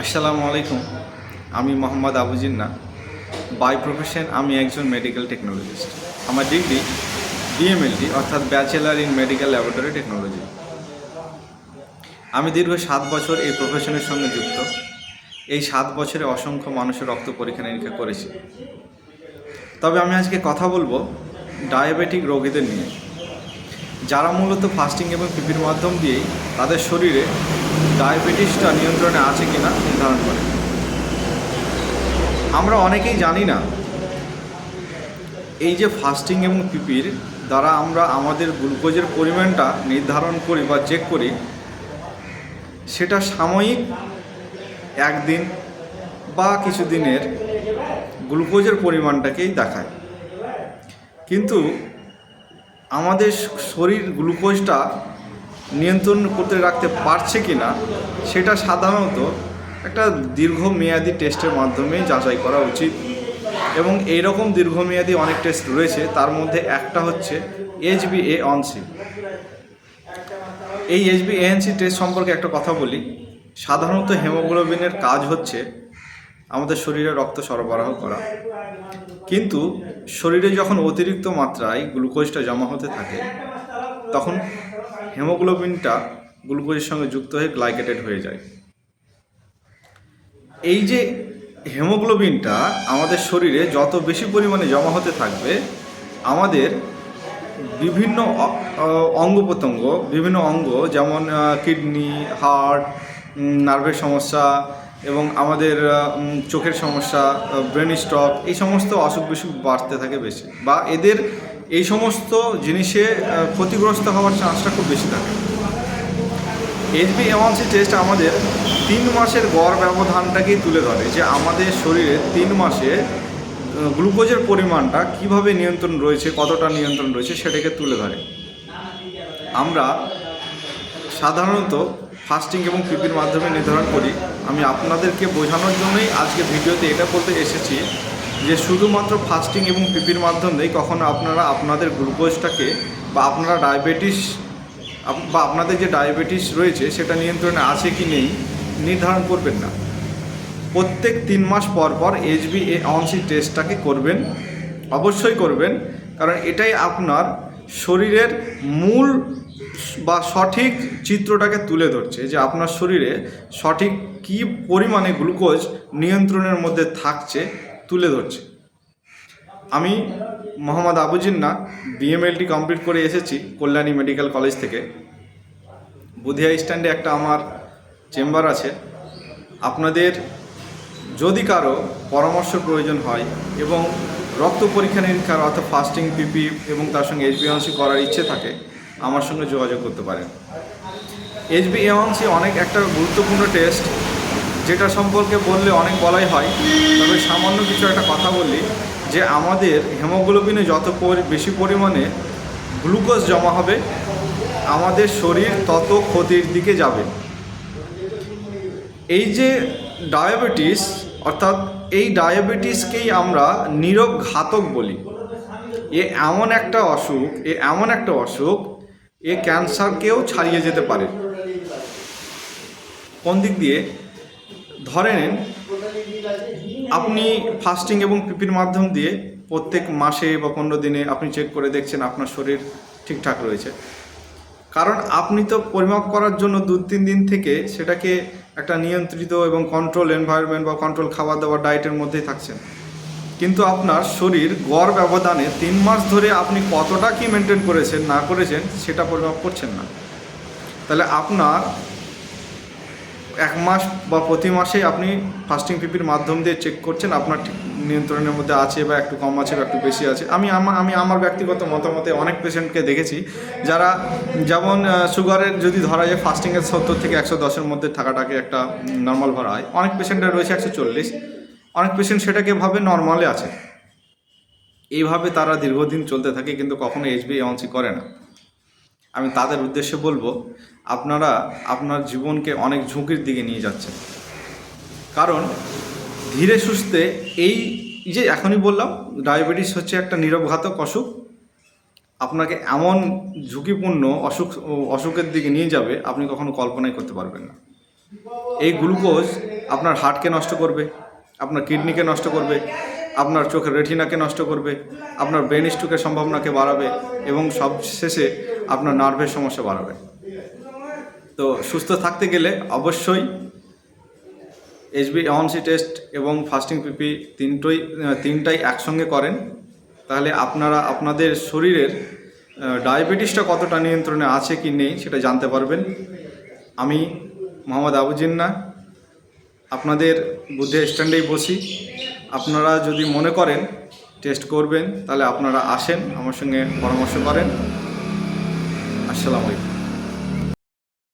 আসসালামু আলাইকুম। আমি মোহাম্মদ আবু জিন্নাহ। বাই প্রফেশন আমি একজন মেডিকেল টেকনোলজিস্ট। আমার ডিগ্রি বিএমএলটি অর্থাৎ bachelor in medical laboratory technology. আমি দীর্ঘ 7 বছর এই প্রফেশনের সঙ্গে যুক্ত। এই 7 বছরে অসংখ্য মানুষের রক্ত পরীক্ষা নিরীক্ষা করেছি। তবে আমি আজকে কথা বলবো ডায়াবেটিক রোগীদের নিয়ে, যারা মূলত ফাস্টিং এবং পিপির মাধ্যম দিয়েই তাদের শরীরে ডায়াবেটিসটা নিয়ন্ত্রণে আছে কিনা নির্ধারণ করে। আমরা অনেকেই জানি না এই যে ফাস্টিং এবং পিপির দ্বারা আমরা আমাদের গ্লুকোজের পরিমাণটা নির্ধারণ করি বা চেক করি, সেটা সাময়িক একদিন বা কিছু দিনের গ্লুকোজের পরিমাণটাকেই দেখায়। কিন্তু আমাদের শরীর গ্লুকোজটা নিয়ন্ত্রণ করতে রাখতে পারছে কি না সেটা সাধারণত একটা দীর্ঘমেয়াদী টেস্টের মাধ্যমেই যাচাই করা উচিত। এবং এইরকম দীর্ঘমেয়াদী অনেক টেস্ট রয়েছে, তার মধ্যে একটা হচ্ছে HbA1c। এই HbA1c টেস্ট সম্পর্কে একটা কথা বলি। সাধারণত হিমোগ্লোবিনের কাজ হচ্ছে আমাদের শরীরে রক্ত সরবরাহ করা, কিন্তু শরীরে যখন অতিরিক্ত মাত্রায় গ্লুকোজটা জমা হতে থাকে তখন হিমোগ্লোবিনটা গ্লুকোজের সঙ্গে যুক্ত হয়ে গ্লাইকেটেড হয়ে যায়। এই যে হিমোগ্লোবিনটা আমাদের শরীরে যত বেশি পরিমাণে জমা হতে থাকবে, আমাদের বিভিন্ন অঙ্গ প্রত্যঙ্গ, বিভিন্ন অঙ্গ যেমন কিডনি, হার্ট, নার্ভের সমস্যা এবং আমাদের চোখের সমস্যা, ব্রেন স্ট্রোক, এই সমস্ত অসুখ বিসুখ বাড়তে থাকে বেশি, বা এদের এই সমস্ত জিনিসে ক্ষতিগ্রস্ত হওয়ার চান্সটা খুব বেশি থাকে। HbA1c টেস্ট আমাদের 3 মাসের গড় ব্যবধানটাকেই তুলে ধরে, যে আমাদের শরীরে 3 মাসে গ্লুকোজের পরিমাণটা কিভাবে নিয়ন্ত্রণ রয়েছে, কতটা নিয়ন্ত্রণ রয়েছে সেটাকে তুলে ধরে। আমরা সাধারণত ফাস্টিং এবং পিপির মাধ্যমে নির্ধারণ করি। আমি আপনাদেরকে বোঝানোর জন্যই আজকে ভিডিওতে এটা বলতে এসেছি যে শুধুমাত্র ফাস্টিং এবং পিপির মাধ্যমেই কখনো আপনারা আপনাদের গ্লুকোজটাকে বা আপনারা আপনাদের যে ডায়াবেটিস রয়েছে সেটা নিয়ন্ত্রণে আছে কি নেই নির্ধারণ করবেন না। প্রত্যেক 3 মাস পর পর HbA1c টেস্টটাকে করবেন, অবশ্যই করবেন, কারণ এটাই আপনার শরীরের মূল বা সঠিক চিত্রটাকে তুলে ধরছে, যে আপনার শরীরে সঠিক কী পরিমাণে গ্লুকোজ নিয়ন্ত্রণের মধ্যে থাকছে তুলে ধরছে। আমি মোহাম্মদ আবু জিন্নাহ বিএমএলটি কমপ্লিট করে এসেছি কল্যাণী মেডিকেল কলেজ থেকে। বুধিয়া স্ট্যান্ডে একটা আমার চেম্বার আছে। আপনাদের যদি কারো পরামর্শ প্রয়োজন হয় এবং রক্ত পরীক্ষা নিরীক্ষার অর্থাৎ ফাস্টিং, পিপি এবং তার সঙ্গে HbA1c করার ইচ্ছে থাকে, আমার সঙ্গে যোগাযোগ করতে পারেন। HbA1c অনেক একটা গুরুত্বপূর্ণ টেস্ট, যেটা সম্পর্কে বললে অনেক বলাই হয়, তবে সামান্য কিছু একটা কথা বলি, যে আমাদের হিমোগ্লোবিনে যত বেশি পরিমাণে গ্লুকোজ জমা হবে আমাদের শরীর তত ক্ষতির দিকে যাবে। এই যে ডায়াবেটিস, অর্থাৎ এই ডায়াবেটিসকেই আমরা নীরব ঘাতক বলি। এমন একটা অসুখ এ ক্যান্সারকেও ছাড়িয়ে যেতে পারে। কোন দিক দিয়ে? ধরে নিন আপনি ফাস্টিং এবং পিপির মাধ্যম দিয়ে প্রত্যেক মাসে বা 15 দিনে আপনি চেক করে দেখছেন আপনার শরীর ঠিকঠাক রয়েছে, কারণ আপনি তো পরিমাপ করার জন্য 2-3 দিন থেকে সেটাকে একটা নিয়ন্ত্রিত এবং কন্ট্রোল এনভায়রনমেন্ট বা কন্ট্রোল খাবার দাবার ডায়েটের মধ্যেই থাকছেন। কিন্তু আপনার শরীর গড় ব্যবধানে 3 মাস ধরে আপনি কতটা কি মেনটেন করেছেন না করেছেন সেটা পরিমাপ করছেন না। তাহলে আপনার 1 মাস বা প্রতি মাসে আপনি ফাস্টিং পিপির মাধ্যম দিয়ে চেক করছেন আপনার ঠিক নিয়ন্ত্রণের মধ্যে আছে বা একটু কম আছে বা একটু বেশি আছে। আমি আমার ব্যক্তিগত মতামতে অনেক পেশেন্টকে দেখেছি যারা, যেমন সুগারের যদি ধরা যায় ফাস্টিংয়ের 70 থেকে 110-এর মধ্যে থাকাটাকে একটা নর্মাল ধরা হয়। অনেক পেশেন্টের রয়েছে 140, অনেক পেশেন্ট সেটাকে ভাবে নর্মালে আছে। এইভাবে তারা দীর্ঘদিন চলতে থাকে কিন্তু কখনো HbA1c করে না। আমি তাদের উদ্দেশ্যে বলবো, আপনারা আপনার জীবনকে অনেক ঝুঁকির দিকে নিয়ে যাচ্ছেন, কারণ ধীরে সুস্থে এই যে এখনই বললাম ডায়াবেটিস হচ্ছে একটা নীরবঘাতক অসুখ, আপনাকে এমন ঝুঁকিপূর্ণ অসুখের দিকে নিয়ে যাবে আপনি কখনো কল্পনাই করতে পারবেন না। এই গ্লুকোজ আপনার হার্টকে নষ্ট করবে, আপনার কিডনিকে নষ্ট করবে, আপনার চোখের রেটিনাকে নষ্ট করবে, আপনার ব্রেন স্ট্রোকের সম্ভাবনাকে বাড়াবে এবং সবশেষে আপনার নার্ভের সমস্যা বাড়াবে। তো সুস্থ থাকতে গেলে অবশ্যই HbA1c টেস্ট এবং ফাস্টিং পিপি তিনটাই একসঙ্গে করেন। তাহলে আপনারা আপনাদের শরীরের ডায়াবেটিসটা কতটা নিয়ন্ত্রণে আছে কি নেই সেটা জানতে পারবেন। আমি মোহাম্মদ আবু জিন্নাহ আপনাদের বুদ্ধি স্ট্যান্ডেই বসি। আপনারা যদি মনে করেন টেস্ট করবেন তাহলে আপনারা আসেন, আমার সঙ্গে পরামর্শ করেন। আসসালামু আলাইকুম।